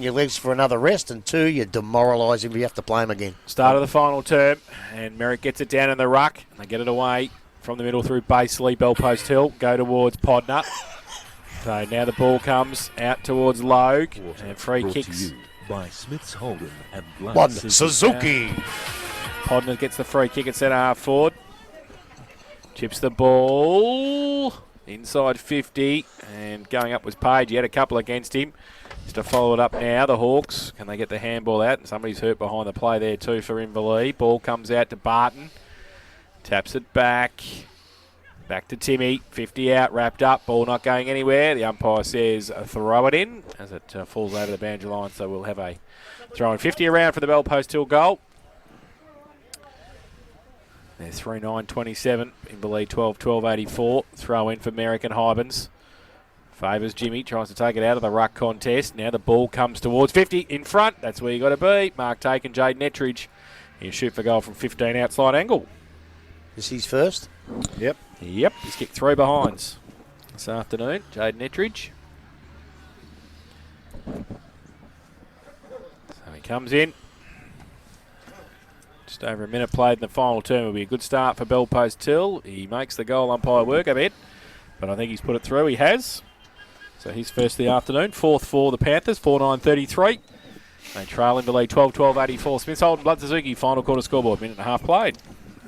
your legs for another rest, and 2, you demoralise him if you have to play him again. Start of the final term, and Merrick gets it down in the ruck. And they get it away from the middle through Basely, Bell Post Hill, go towards Podnut. So now the ball comes out towards Logue, and free kicks. By Smith's Holden and One Suzuki. Podnut gets the free kick at centre half forward. Chips the ball inside 50, and going up was Page. He had a couple against him. Just to follow it up now, the Hawks. Can they get the handball out? And somebody's hurt behind the play there too for Inverleigh. Ball comes out to Barton. Taps it back. Back to Timmy. 50 out, wrapped up. Ball not going anywhere. The umpire says throw it in as it falls over the boundary line. So we'll have a throw in 50 around for the Bell Post Hill goal. There's 3-9-27. Inverleigh 12-12-84. Throw in for Merrick and Hybens. Favours Jimmy, tries to take it out of the ruck contest. Now the ball comes towards 50 in front. That's where you got to be. Mark Taken, Jaden Ettridge. He'll shoot for goal from 15 outside angle. Is his first? Yep. He's kicked 3 behinds this afternoon. Jaden Ettridge. So he comes in. Just over a minute played in the final term. Will be a good start for Bell Post Hill. He makes the goal umpire work a bit, but I think he's put it through. He has. So he's first of the afternoon. 4th for the Panthers, 4-9-33. They trail Inverleigh 12-12-84. Smith's Holden, Blood Suzuki, final quarter scoreboard, minute and a half played.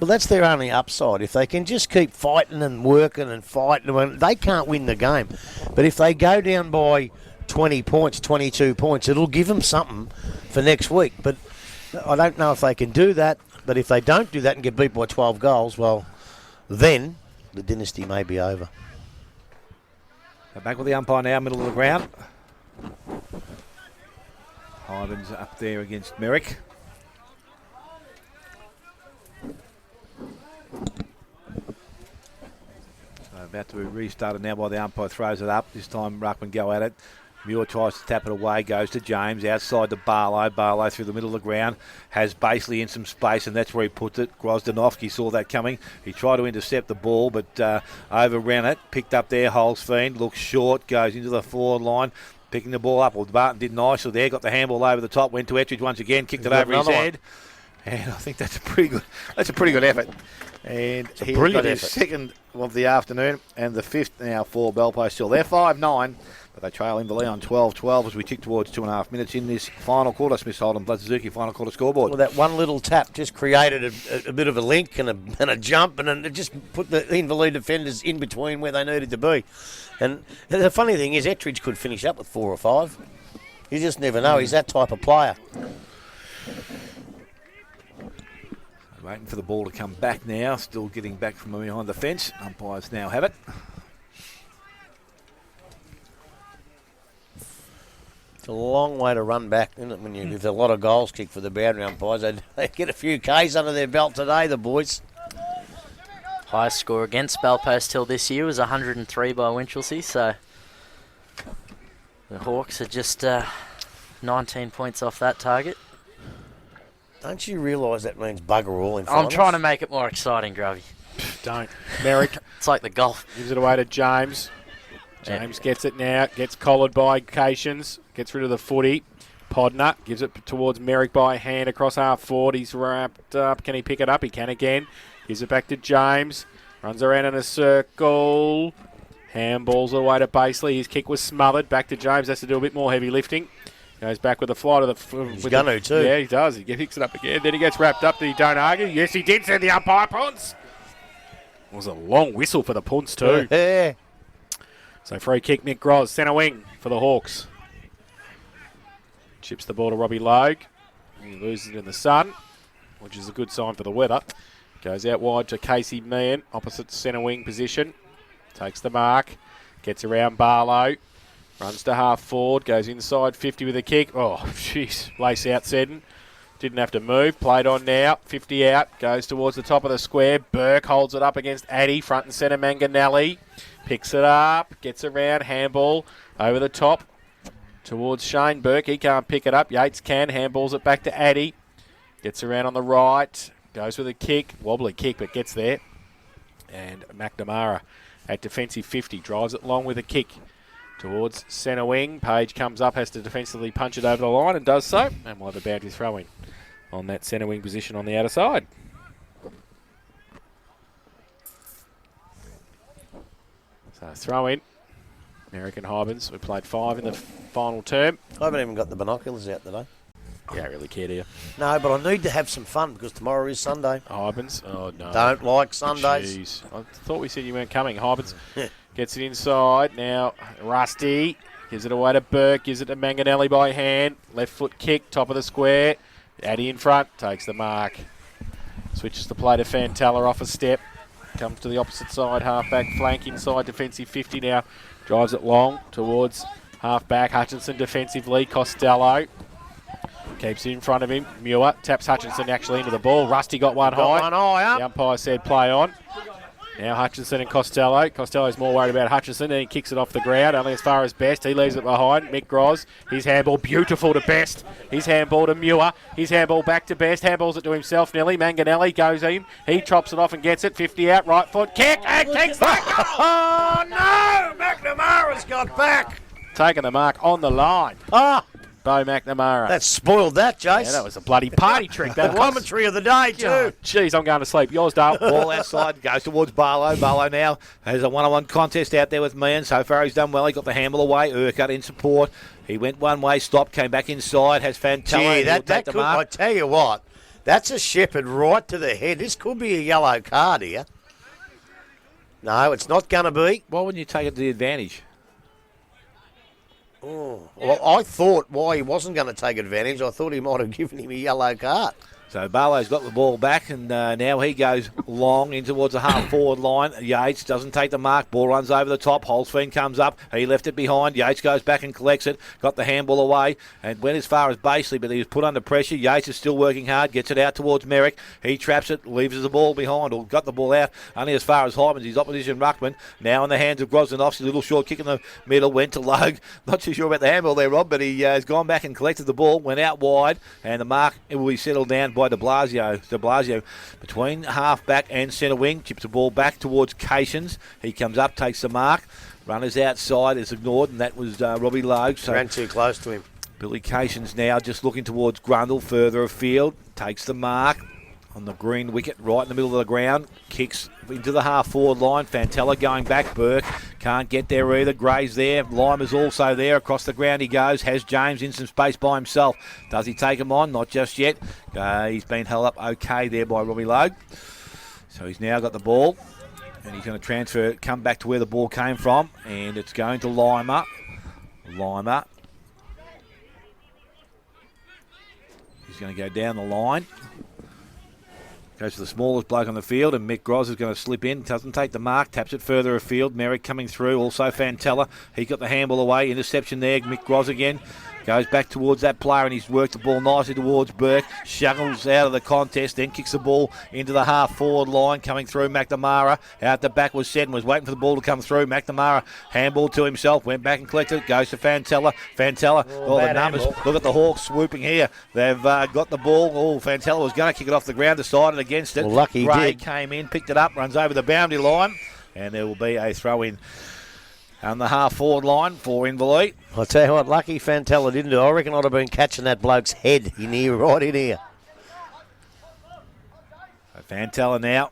Well, that's their only upside. If they can just keep fighting and working and fighting, they can't win the game. But if they go down by 20 points, 22 points, it'll give them something for next week. But I don't know if they can do that. But if they don't do that and get beat by 12 goals, well, then the dynasty may be over. They're back with the umpire now, middle of the ground. Hybens up there against Merrick. So about to be restarted now by the umpire, throws it up. This time Ruckman go at it. Muir tries to tap it away, goes to James, outside to Barlow. Barlow through the middle of the ground, has Basely in some space, and that's where he puts it. Grozdanovsky saw that coming. He tried to intercept the ball, but overran it. Picked up there, Holzfien, looks short, goes into the forward line, picking the ball up. Well, Barton did nicely there, got the handball over the top, went to Ettridge once again, kicked it over his head. And I think that's a pretty good effort. And he got his second of the afternoon and the 5th now for Bell Post Hill. They're 5-9. But they trail Inverleigh on 12-12 as we tick towards 2.5 minutes in this final quarter. Smith Holden, Blood Suzuki, final quarter scoreboard. Well, that one little tap just created a bit of a link and a jump, and it just put the Inverleigh defenders in between where they needed to be. And the funny thing is, Ettridge could finish up with 4 or 5. You just never know. He's that type of player. Waiting for the ball to come back now. Still getting back from behind the fence. Umpires now have it. It's a long way to run back, isn't it? When there's a lot of goals kicked for the boundary umpires. They get a few Ks under their belt today, the boys. Highest score against Bell Post Hill this year was 103 by Winchelsea, so the Hawks are just 19 points off that target. Don't you realise that means bugger all in finals? I'm trying to make it more exciting, Grovey. Don't. Merrick. It's like the golf. Gives it away to James. James gets it now, gets collared by Cations, gets rid of the footy. Podnut gives it towards Merrick by hand across half forward. He's wrapped up. Can he pick it up? He can again. Gives it back to James. Runs around in a circle. Handballs away to Basely. His kick was smothered. Back to James. Has to do a bit more heavy lifting. Goes back with a fly to the... He's going to too. Yeah, he does. He picks it up again. Then he gets wrapped up. Did he don't argue? Yes, he did, said the umpire. Punts. It was a long whistle for the punts too. Yeah. So free kick, Mick Groz, centre wing for the Hawks. Chips the ball to Robbie Logue. He loses it in the sun, which is a good sign for the weather. Goes out wide to Casey Meehan, opposite centre wing position. Takes the mark, gets around Barlow. Runs to half forward, goes inside 50 with a kick. Oh, jeez, lace out Seddon. Didn't have to move, played on now, 50 out, goes towards the top of the square. Burke holds it up against Addy, front and centre Manganelli. Picks it up, gets around, handball over the top towards Shane Burke. He can't pick it up, Yates can, handballs it back to Addy. Gets around on the right, goes with a kick, wobbly kick, but gets there. And McNamara at defensive 50, drives it long with a kick. towards centre wing. Page comes up, has to defensively punch it over the line and does so. And we'll have a boundary throw in on that centre wing position on the outer side. So throw in. American Hybens. We played 5 in the final term. I haven't even got the binoculars out today. You don't really care, do you? No, but I need to have some fun because tomorrow is Sunday. Hybens. Oh, no. Don't like Sundays. Jeez. I thought we said you weren't coming. Hybens gets it inside. Now, Rusty gives it away to Burke. Gives it to Manganelli by hand. Left foot kick. Top of the square. Addy in front. Takes the mark. Switches the play to Fantella off a step. Comes to the opposite side. Half-back flank inside. Defensive 50 now. Drives it long towards half-back. Hutchinson defensively. Costello. Keeps it in front of him. Muir taps Hutchinson actually into the ball. Rusty got one high. The umpire said play on. Now Hutchinson and Costello. Costello's more worried about Hutchinson, and he kicks it off the ground, only as far as Best. He leaves it behind. Mick Groz. His handball beautiful to Best. His handball to Muir. His handball back to Best. Handballs it to himself nearly. Manganelli goes in. He chops it off and gets it. 50 out. Right foot kick and kicks back. Oh, no! McNamara's got back. Taking the mark on the line. Ah, Bo McNamara. that spoiled that, Jace. Yeah, that was a bloody party trick. That the was. commentary of the day, too. Oh, jeez, I'm going to sleep. Yours, Dale. Ball outside, goes towards Barlow. Barlow now has a one-on-one contest out there with Meehan. So far he's done well. He got the handle away. Urquhart in support. He went one way, stopped, came back inside, has Fantella. Gee, that could, I tell you what, that's a shepherd right to the head. This could be a yellow card here. No, it's not going to be. Why wouldn't you take it to the advantage? Oh, well, I thought why he wasn't going to take advantage. I thought he might have given him a yellow card. So Barlow's got the ball back, and now he goes long in towards the half-forward line. Yates doesn't take the mark. Ball runs over the top. Holzfien comes up. He left it behind. Yates goes back and collects it. Got the handball away and went as far as Baseley, but he was put under pressure. Yates is still working hard. Gets it out towards Merrick. He traps it, leaves the ball behind, or got the ball out only as far as Hymans. His opposition ruckman. Now in the hands of Grosdanovsky. Little short kick in the middle. Went to Logue. Not too sure about the handball there, Rob, but he has gone back and collected the ball. Went out wide, and the mark will be settled down by De Blasio between half-back and centre wing. Chips the ball back towards Cations. He comes up, takes the mark. Runners outside is ignored, and that was Robbie Logue. So ran too close to him. Billy Cations now just looking towards Grundle, further afield. Takes the mark on the green wicket, right in the middle of the ground. Kicks into the half-forward line. Fantella going back. Burke can't get there either. Gray's there. Limer's also there. Across the ground he goes. Has James in some space by himself. Does he take him on? Not just yet. He's been held up okay there by Robbie Logue. So he's now got the ball. And he's going to transfer, come back to where the ball came from. And it's going to Limer. Limer. He's going to go down the line. Goes to the smallest bloke on the field, and Mick Groz is going to slip in. Doesn't take the mark, taps it further afield. Merrick coming through, also Fantella. He got the handball away, interception there. Mick Groz again. Goes back towards that player, and he's worked the ball nicely towards Burke. Shuggles out of the contest, then kicks the ball into the half-forward line. Coming through, McNamara. Out the back was Seddon, was waiting for the ball to come through. McNamara handball to himself, went back and collected it. Goes to Fantella. Fantella, all the numbers. Handball. Look at the Hawks swooping here. They've got the ball. Oh, Fantella was going to kick it off the ground, decided against it. Well, lucky Gray he did. Came in, picked it up, runs over the boundary line, and there will be a throw-in on the half-forward line for Inverleigh. I'll tell you what, lucky Fantella didn't do. I reckon I'd have been catching that bloke's head in here, right in here. Fantella now.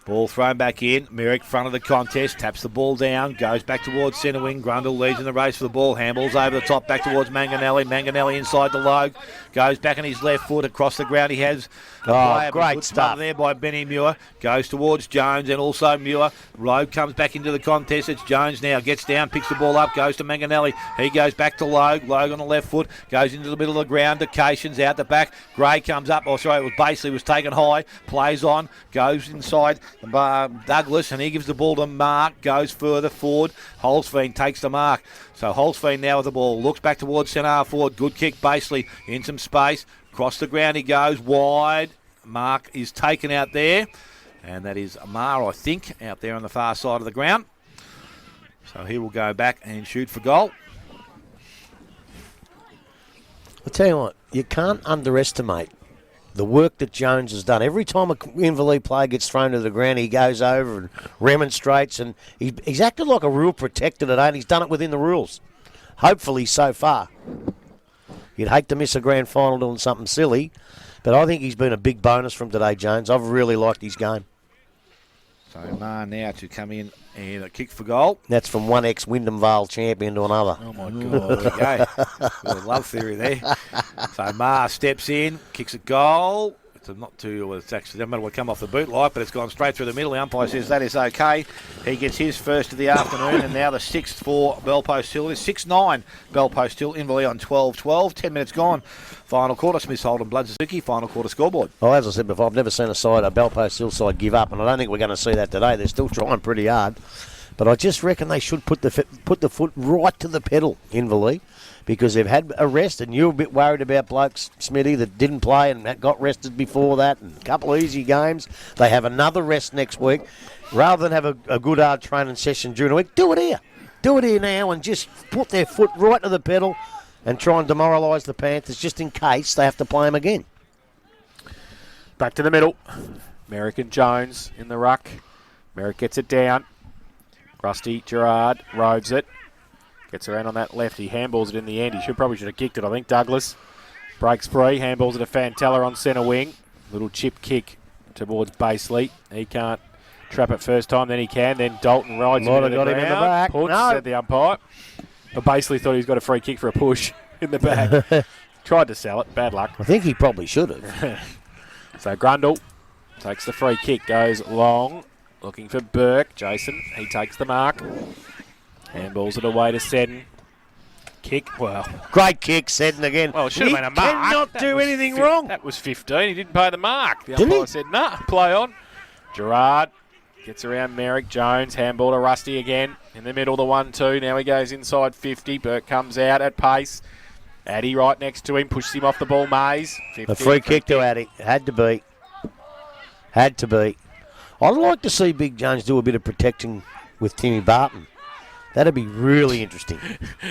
Ball thrown back in. Merrick front of the contest. Taps the ball down. Goes back towards centre wing. Grundle leads in the race for the ball. Handballs over the top. Back towards Manganelli. Manganelli inside the Logue. Goes back on his left foot. Across the ground he has. Great stuff there by Benny Muir. Goes towards Jones and also Muir. Logue comes back into the contest. It's Jones now. Gets down. Picks the ball up. Goes to Manganelli. He goes back to Logue. Logue on the left foot. Goes into the middle of the ground. To Cations out the back. Gray comes up. Oh, sorry, it was Baseley was taken high. Plays on. Goes inside Douglas, and he gives the ball to Mark. Goes further forward. Holzfien takes the mark. So Holzfien now with the ball. Looks back towards centre half forward. Good kick. Baseley in some space. Across the ground he goes. Wide. Mark is taken out there. And that is Amar, I think, out there on the far side of the ground. So he will go back and shoot for goal. I'll tell you what, you can't underestimate the work that Jones has done. Every time a Inverleigh player gets thrown to the ground, he goes over and remonstrates, and he's acted like a real protector today, and he's done it within the rules. Hopefully so far. You'd hate to miss a grand final doing something silly, but I think he's been a big bonus from today, Jones. I've really liked his game. So Ma now to come in and a kick for goal. That's from one ex-Wyndham Vale champion to another. Oh, my There God. we go. Bit of love theory there. So Ma steps in, kicks a goal. It's not too, well, it's actually, doesn't matter what come off the boot light, but it's gone straight through the middle. The umpire says that is okay. He gets his first of the afternoon, and now the sixth for Bellpost Hill. It is 6-9 Bellpost Hill. Inverleigh on 12-12. 10 minutes gone. Final quarter. Smith Holden, Blood Suzuki. Final quarter scoreboard. Well, as I said before, I've never seen a Bellpost Hill side give up, and I don't think we're going to see that today. They're still trying pretty hard. But I just reckon they should put the foot right to the pedal, Inverleigh, because they've had a rest, and you're a bit worried about blokes, Smitty, that didn't play and that got rested before that, and a couple of easy games. They have another rest next week. Rather than have a good hard training session during the week, do it here. Do it here now and just put their foot right to the pedal and try and demoralise the Panthers just in case they have to play them again. Back to the middle. Merrick and Jones in the ruck. Merrick gets it down. Rusty Gerard roves it. Gets around on that left. He handballs it in the end. He probably should have kicked it, I think. Douglas breaks free. Handballs it to Fantella on centre wing. Little chip kick towards Baseley. He can't trap it first time. Then he can. Then Dalton rides him into the got ground. him in the back. Puts, No. said the umpire. But Baseley thought he was got a free kick for a push in the back. Tried to sell it. Bad luck. I think he probably should have. So Grundle takes the free kick. Goes long. Looking for Burke. Jason, he takes the mark. Handballs it away to Seddon. Kick, well. Great kick, Seddon again. Well, it should have been a mark. Cannot That do was anything wrong. That was 15. He didn't pay the mark. The Didn't umpire he? said, nah, play on. Gerard gets around Merrick. Jones, handball to Rusty again. In the middle, the 1-2. Now he goes inside 50. Burke comes out at pace. Addy right next to him. Pushes him off the ball. Mays. 50, A free kick to Addy. Had to be. Had to be. I'd like to see Big Jones do a bit of protecting with Timmy Barton. That'd be really interesting.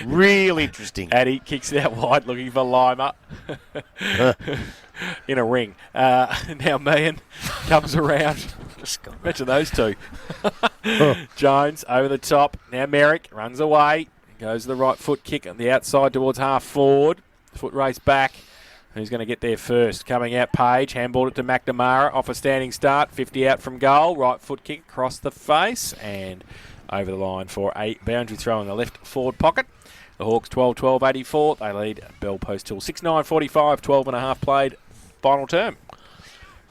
Real interesting. Addy kicks it out wide, looking for Lima. In a ring. Now Meehan comes around. Imagine those two. Jones over the top. Now Merrick runs away. Goes the right foot kick on the outside towards half forward. Foot race back. Who's going to get there first? Coming out, Page. Handballed it to McNamara. Off a standing start. 50 out from goal. Right foot kick across the face. And over the line for a boundary throw in the left forward pocket. The Hawks 12-12, 84. They lead Bellpost Hill 6-9-45. 12 and a half played. Final term.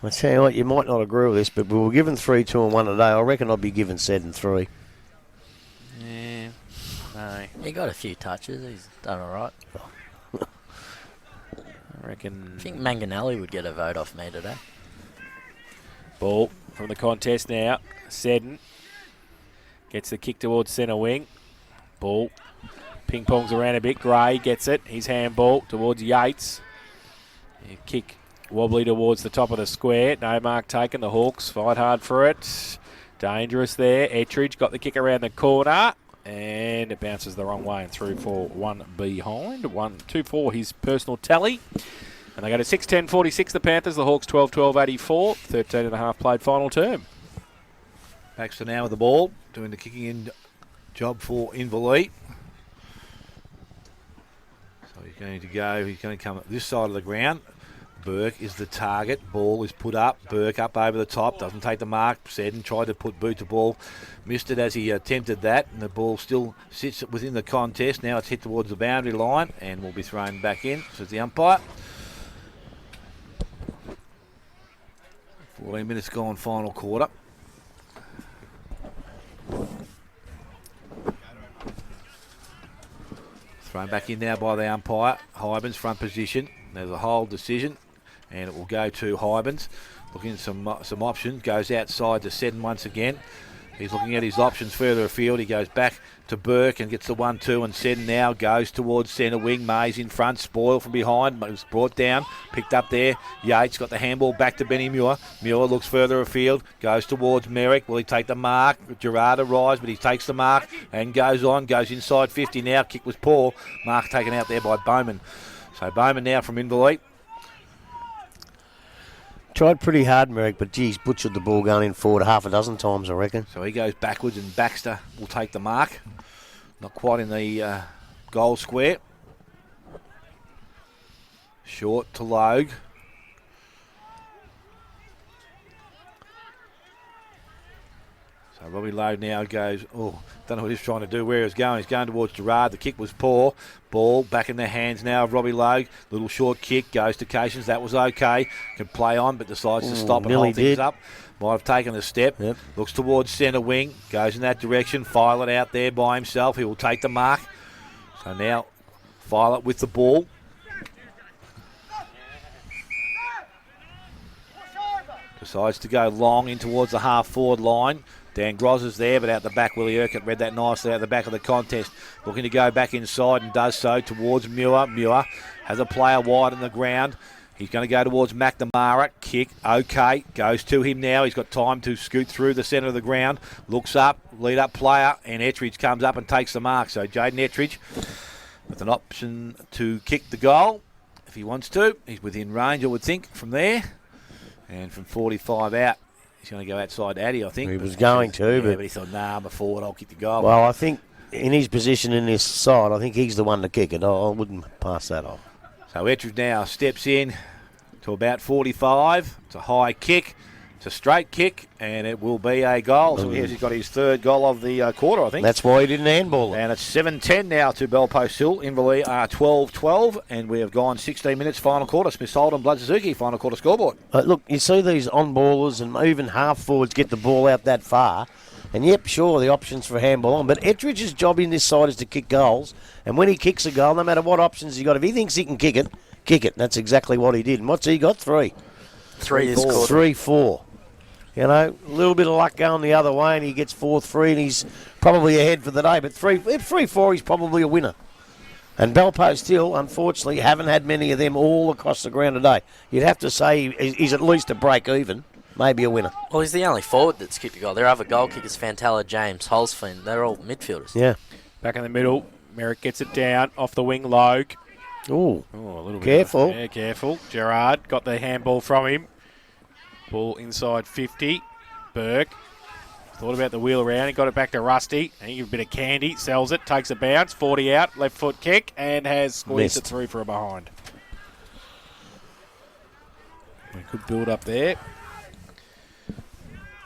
I tell you what, you might not agree with this, but we were given 3, 2 and 1 today. I reckon I'd be given Seddon 3. Yeah. No. He got a few touches. He's done all right. I reckon. I think Manganelli would get a vote off me today. Ball from the contest now. Seddon gets the kick towards centre wing. Ball ping-pongs around a bit. Gray gets it. His handball towards Yates. Kick wobbly towards the top of the square. No mark taken. The Hawks fight hard for it. Dangerous there. Ettridge got the kick around the corner. And it bounces the wrong way and through for one behind. 1-2-4 his personal tally. And they go to 6-10-46 the Panthers. The Hawks 12-12, 84. 13 and a half played final term. Baxter now with the ball, doing the kicking in job for Inverleigh. So he's going to come up this side of the ground. Burke is the target. Ball is put up. Burke up over the top. Doesn't take the mark. Seddon tried to put boot to ball. Missed it as he attempted that. And the ball still sits within the contest. Now it's hit towards the boundary line and will be thrown back in, says the umpire. 14 minutes gone, final quarter. Thrown back in now by the umpire. Hybens front position. There's a hold decision, and it will go to Hybens. Looking at some options. Goes outside to Seddon once again. He's looking at his options further afield. He goes back to Burke and gets the 1-2, and Seddon now goes towards centre wing. Mays in front. Spoil from behind. It was brought down. Picked up there. Yates got the handball back to Benny Muir. Muir looks further afield. Goes towards Merrick. Will he take the mark? Gerard arrives, but he takes the mark and goes on. Goes inside 50 now. Kick was poor. Mark taken out there by Bowman. So Bowman now from Inverleigh. Tried pretty hard, Merrick, but geez, butchered the ball going in forward half a dozen times, I reckon. So he goes backwards and Baxter will take the mark. Not quite in the goal square. Short to Logue. So Robbie Logue now goes, don't know what he's trying to do, where he's going. He's going towards Gerard. The kick was poor. Ball back in the hands now of Robbie Logue. Little short kick, goes to Cations. That was okay. Can play on, but decides to stop and hold things up. Might have taken a step. Yep. Looks towards centre wing. Goes in that direction. Filet out there by himself. He will take the mark. So now Filet with the ball. Decides to go long in towards the half-forward line. Dan Groz is there, but out the back, Willie Urquhart read that nicely out the back of the contest. Looking to go back inside and does so towards Muir. Muir has a player wide on the ground. He's going to go towards McNamara. Kick, okay. Goes to him now. He's got time to scoot through the centre of the ground. Looks up, lead-up player, and Ettridge comes up and takes the mark. So Jaden Ettridge with an option to kick the goal if he wants to. He's within range, I would think, from there. And from 45 out, he's going to go outside Addy, I think. He was going to, but he thought, nah, I'm a forward, I'll kick the goal. Well, I think in his position in this side, I think he's the one to kick it. I wouldn't pass that off. So Ettridge now steps in to about 45. It's a high kick. It's a straight kick, and it will be a goal. So he's got his third goal of the quarter, I think. That's why he didn't handball it. And it's 7-10 now to Bellpost Hill. Inverleigh are 12-12, and we have gone 16 minutes final quarter. Smith Holden, Blood Suzuki, final quarter scoreboard. Look, you see these on-ballers and even half-forwards get the ball out that far, and yep, sure, the options for handball on. But Ettridge's job in this side is to kick goals, and when he kicks a goal, no matter what options he got, if he thinks he can kick it, kick it. And that's exactly what he did. And what's he got? Three this quarter. 3-4. You know, a little bit of luck going the other way, and he gets 4-3, and he's probably ahead for the day. But 3-4, he's probably a winner. And Bellpost Hill, unfortunately, haven't had many of them all across the ground today. You'd have to say he's at least a break even, maybe a winner. Well, he's the only forward that's kicked a goal. Their other goal kickers, Fantella, James, Holzfin, they're all midfielders. Yeah. Back in the middle, Merrick gets it down, off the wing, Logue. Ooh. Oh, a little bit. Careful. Yeah, careful. Gerard got the handball from him. Ball inside 50. Burke thought about the wheel around. He got it back to Rusty. And he gave a bit of candy. Sells it. Takes a bounce. 40 out. Left foot kick. And has squeezed it through for a behind. A good build up there.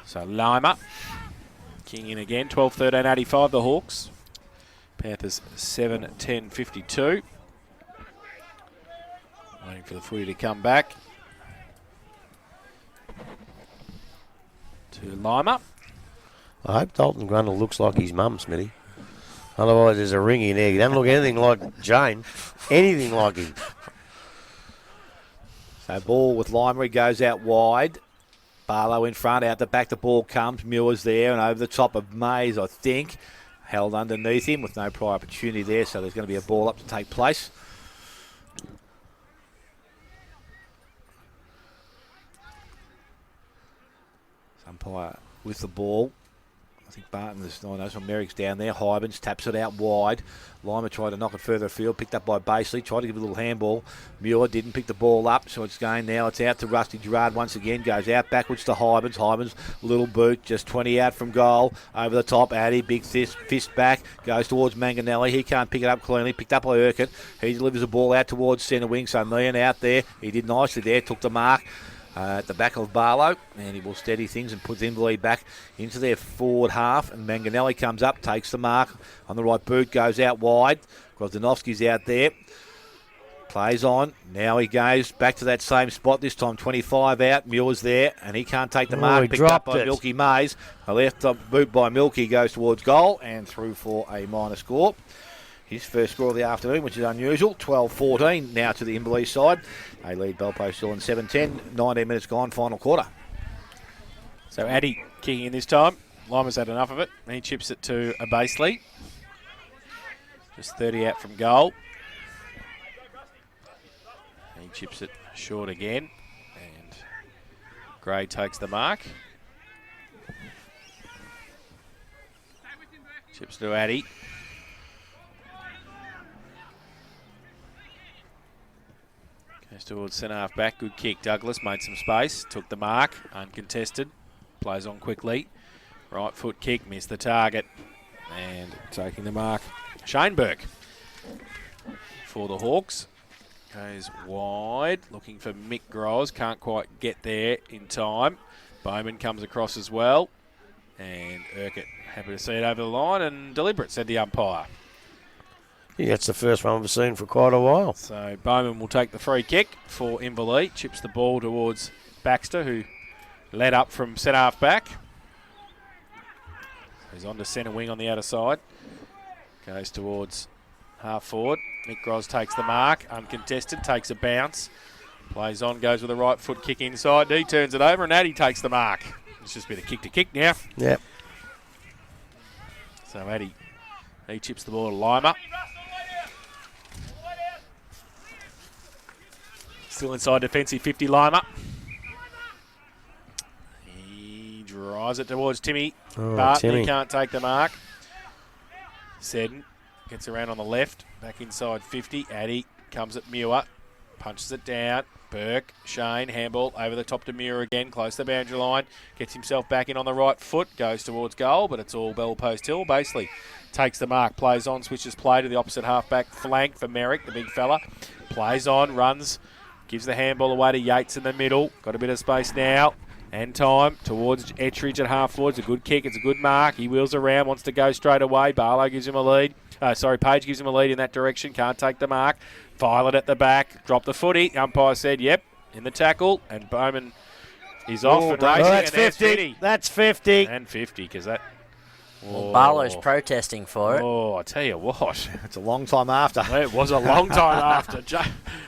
So Lima. King in again. 12-13-85 the Hawks. Panthers 7-10-52. Waiting for the footy to come back. To Lima. I hope Dalton Grundle looks like his mum, Smitty. Otherwise, there's a ring in there. He doesn't look anything like Jane. Anything like him. So ball with Lima, he goes out wide. Barlow in front, out the back the ball comes. Muir's there and over the top of Mays, I think. Held underneath him with no prior opportunity there, so there's going to be a ball up to take place. Umpire with the ball. I think Barton is, no, so Merrick's down there. Hybens taps it out wide. Lima tried to knock it further afield, picked up by Baseley, tried to give a little handball. Muir didn't pick the ball up, so it's going now. It's out to Rusty Gerard once again, goes out backwards to Hybens. Hybens, little boot, just 20 out from goal. Over the top, Addy, big fist back, goes towards Manganelli. He can't pick it up cleanly, picked up by Urquhart. He delivers the ball out towards centre wing, so Meehan out there. He did nicely there, took the mark. At the back of Barlow, and he will steady things and puts Inverleigh back into their forward half, and Manganelli comes up, takes the mark on the right boot, goes out wide. Grozdanovsky's out there, plays on. Now he goes back to that same spot, this time 25 out. Muir's there, and he can't take the mark. Picked up by Milky Mays. A left boot by Milky goes towards goal and through for a minor score. His first score of the afternoon, which is unusual. 12-14 now to the Inverleigh side. They lead Bellpost still in 7-10. 19 minutes gone, final quarter. So Addy kicking in this time. Lima's had enough of it. And he chips it to a Baseley. Just 30 out from goal. And he chips it short again. And Gray takes the mark. Chips to Addy. Goes towards centre half back. Good kick. Douglas made some space. Took the mark. Uncontested. Plays on quickly. Right foot kick. Missed the target. And taking the mark, Shane Burke. for the Hawks. Goes wide, looking for Mick Gross. Can't quite get there in time. Bowman comes across as well. And Urquhart happy to see it over the line and deliberate, said the umpire. Yeah, that's the first one we've seen for quite a while. So Bowman will take the free kick for Inverleigh. Chips the ball towards Baxter, who led up from centre half back. He's on to centre wing on the outer side. Goes towards half forward. Mick Gross takes the mark, uncontested, takes a bounce. Plays on, goes with a right foot kick inside. He turns it over and Addy takes the mark. It's just a bit of kick to kick now. Yep. So Addy, he chips the ball to Lima. Still inside defensive 50, Lima. He drives it towards Timmy. But he can't take the mark. Seddon gets around on the left, back inside 50. Addy comes at Muir, punches it down. Burke, Shane, handball over the top to Muir again, close to the boundary line. Gets himself back in on the right foot, goes towards goal, but it's all Bell Post Hill. Basically takes the mark, plays on, switches play to the opposite half-back flank for Merrick, the big fella. Plays on, runs, gives the handball away to Yates in the middle. Got a bit of space now. And time towards Ettridge at half forward. It's a good kick. It's a good mark. He wheels around, wants to go straight away. Barlow gives him a lead. Page gives him a lead in that direction. Can't take the mark. Violet at the back. Drop the footy. Umpire said, yep, in the tackle. And Bowman is off and racing. That's and 50. That's 50. And 50, because that... Well, Barlow's protesting for it. Oh, I tell you what. It's a long time after. It was a long time after.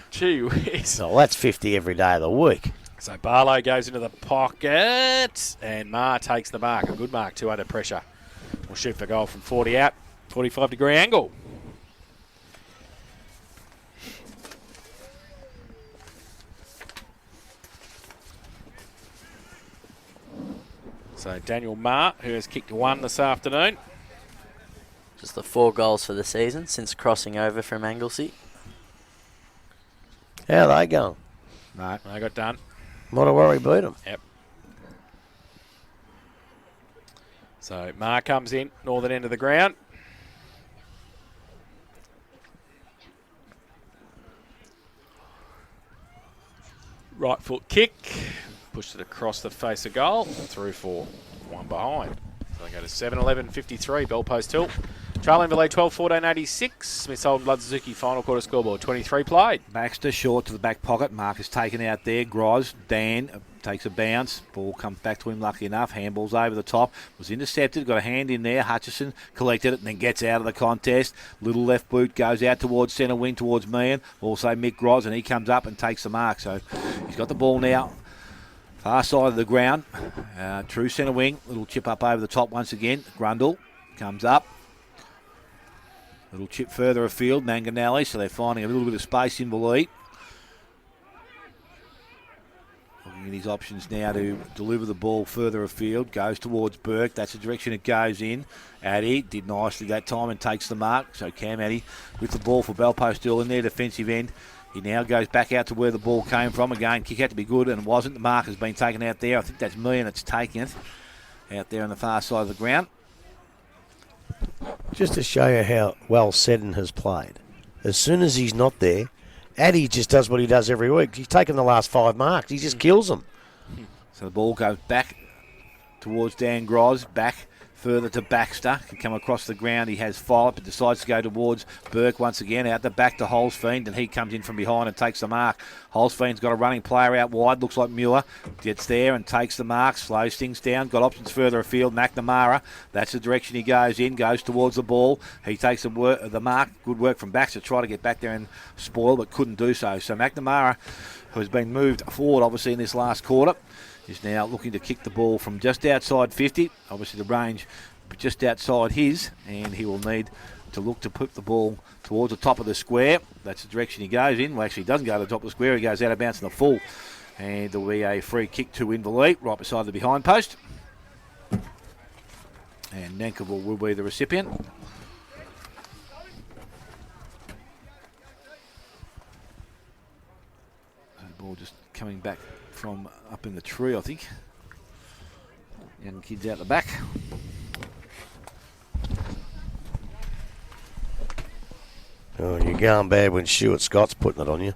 Gee whiz. So that's 50 every day of the week. So Barlow goes into the pocket and Marr takes the mark. A good mark, too, under pressure. We'll shoot for goal from 40 out, 45-degree angle. So Daniel Marr, who has kicked one this afternoon. Just the 4 goals for the season since crossing over from Anglesey. How are they going? No. They got done. What a worry beat them. Yep. So Marr comes in, northern end of the ground. Right foot kick. Pushed it across the face of goal. Through for one behind. So they go to 7-11-53, Bell Post Hill. Trial Inverleigh 12-14-86. Smith's Holden Blood Suzuki final quarter scoreboard. 23 played. Baxter short to the back pocket. Mark is taken out there. Gros, Dan takes a bounce. Ball comes back to him, lucky enough. Handballs over the top. Was intercepted. Got a hand in there. Hutchison collected it and then gets out of the contest. Little left boot goes out towards centre wing towards Meehan. Also Mick Gros, and he comes up and takes the mark. So he's got the ball now. Far side of the ground. True centre wing. Little chip up over the top once again. Grundle comes up. Little chip further afield, Manganelli, so they're finding a little bit of space in Inverleigh. Looking at his options now to deliver the ball further afield. Goes towards Burke. That's the direction it goes in. Addy did nicely that time and takes the mark. So Cam Addy with the ball for Bell Post Hill in their defensive end. He now goes back out to where the ball came from. Again, kick had to be good and it wasn't. The mark has been taken out there. I think that's Meehan that's taking it out there on the far side of the ground. Just to show you how well Seddon has played. As soon as he's not there, Addy just does what he does every week. He's taken the last 5 marks. He just kills them. So the ball goes back towards Dan Gros, back further to Baxter. Can come across the ground. He has Phillip, but decides to go towards Burke once again. Out the back to Holzfiend, and he comes in from behind and takes the mark. Holzfiend's got a running player out wide. Looks like Muir gets there and takes the mark. Slows things down. Got options further afield. McNamara. That's the direction he goes in. Goes towards the ball. He takes the mark. Good work from Baxter. Try to get back there and spoil, but couldn't do so. So McNamara, who has been moved forward, obviously, in this last quarter, is now looking to kick the ball from just outside 50. Obviously the range just outside his, and he will need to look to put the ball towards the top of the square. That's the direction he goes in. Well, actually he doesn't go to the top of the square. He goes out of bounds in the full. And there'll be a free kick to Inverleigh right beside the behind post. And Nankerville will be the recipient. The ball just coming back from up in the tree, I think. Young kids out the back. Oh, you're going bad when Stuart Scott's putting it on you.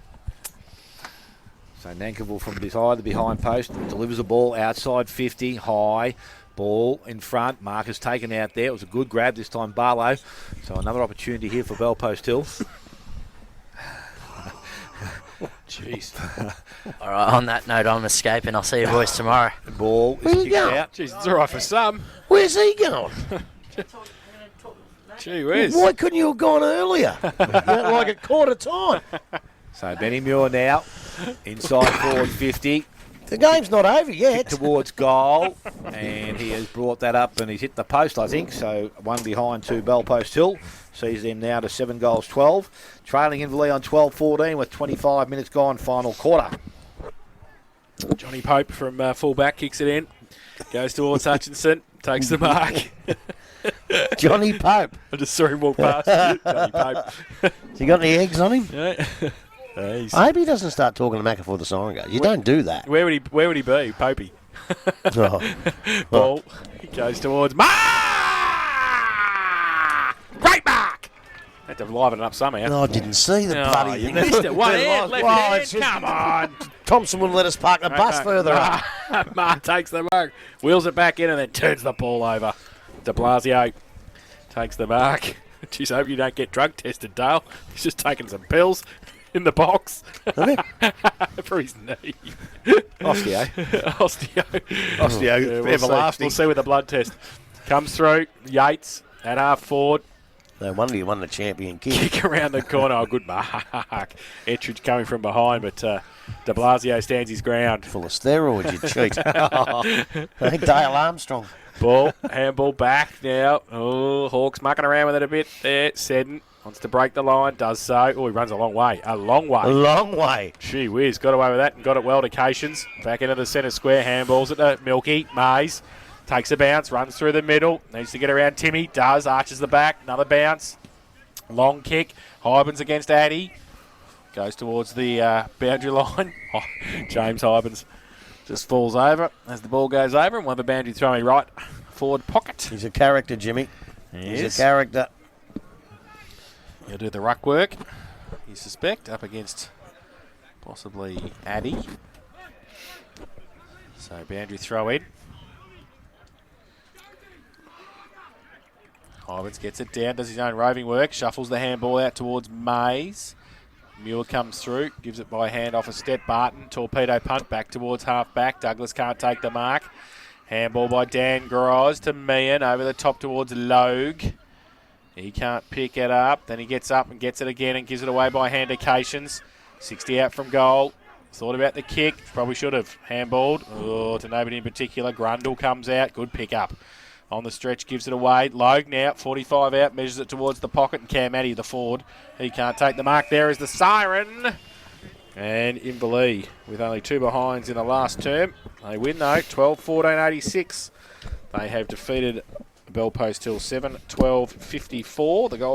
So Nankerville from behind the behind post delivers the ball outside 50, high. Ball in front. Marcus taken out there. It was a good grab this time, Barlow. So another opportunity here for Bellpost Hill. Jeez. All right, on that note, I'm escaping. I'll see you boys tomorrow. The ball Where is you kicked going? out. Jeez, it's all right for some. Where's he going? Gee whiz. Why couldn't you have gone earlier? Like at quarter time. So Benny Muir now inside forward 50. The game's not over yet. Towards goal, and he has brought that up and he's hit the post, I think. So one behind to Bellpost Hill. Sees them now to 7 goals 12. Trailing Inverleigh on 12-14 with 25 minutes gone, final quarter. Johnny Pope from fullback kicks it in. Goes towards Hutchinson. Takes the mark. Johnny Pope. I just saw him walk past. Johnny Pope. Has he got any eggs on him? Yeah. I hope he doesn't start talking to Macca before the siren goes. You don't do that. Where would he be, Popey? Oh. Ball. He goes towards Mark! Great mark! Had to liven it up somehow. No, I didn't see the bloody you thing. missed it. One hand, left hand. it's just- Come on. Thompson wouldn't let us park the bus further up. Mark takes the mark, wheels it back in, and then turns the ball over. De Blasio takes the mark. Jeez, I hope you don't get drug tested, Dale. He's just taking some pills in the box for his knee. Osteo. Osteo, Everlasting. We'll see with the blood test. Comes through. Yates at half forward. No wonder you won the champion kick. Kick around the corner. Oh, good mark. Ettridge coming from behind, but de Blasio stands his ground. Full of steroids, you cheat. I think Dale Armstrong. Ball, handball back now. Oh, Hawks mucking around with it a bit there. Seddon wants to break the line, does so. Oh, he runs a long way. A long way. A long way. Gee whiz, got away with that and got it well to Cations. Back into the centre square, handballs it to Milky. Mays takes a bounce, runs through the middle. Needs to get around Timmy, does, arches the back. Another bounce. Long kick. Hybens against Addy. Goes towards the boundary line. Oh, James Hybens just falls over as the ball goes over and one of the boundary throwing right forward pocket. He's a character, Jimmy. He's a character. He'll do the ruck work, you suspect, up against possibly Addy. So boundary throw in. Hybens gets it down, does his own roving work, shuffles the handball out towards Mays. Muir comes through, gives it by hand off a step. Barton, torpedo punt back towards half back. Douglas can't take the mark. Handball by Dan Groz to Meehan over the top towards Logue. He can't pick it up. Then he gets up and gets it again and gives it away by hand to Cations. 60 out from goal. Thought about the kick. Probably should have handballed. Oh, to nobody in particular. Grundle comes out. Good pick up. On the stretch, gives it away. Logue now, 45 out, measures it towards the pocket, and Cam Addy, the forward. He can't take the mark. There is the siren. And Inverleigh, with only 2 behinds in the last term. They win, though, 12-14-86. They have defeated Bellpost Hill 7-12-54. The goal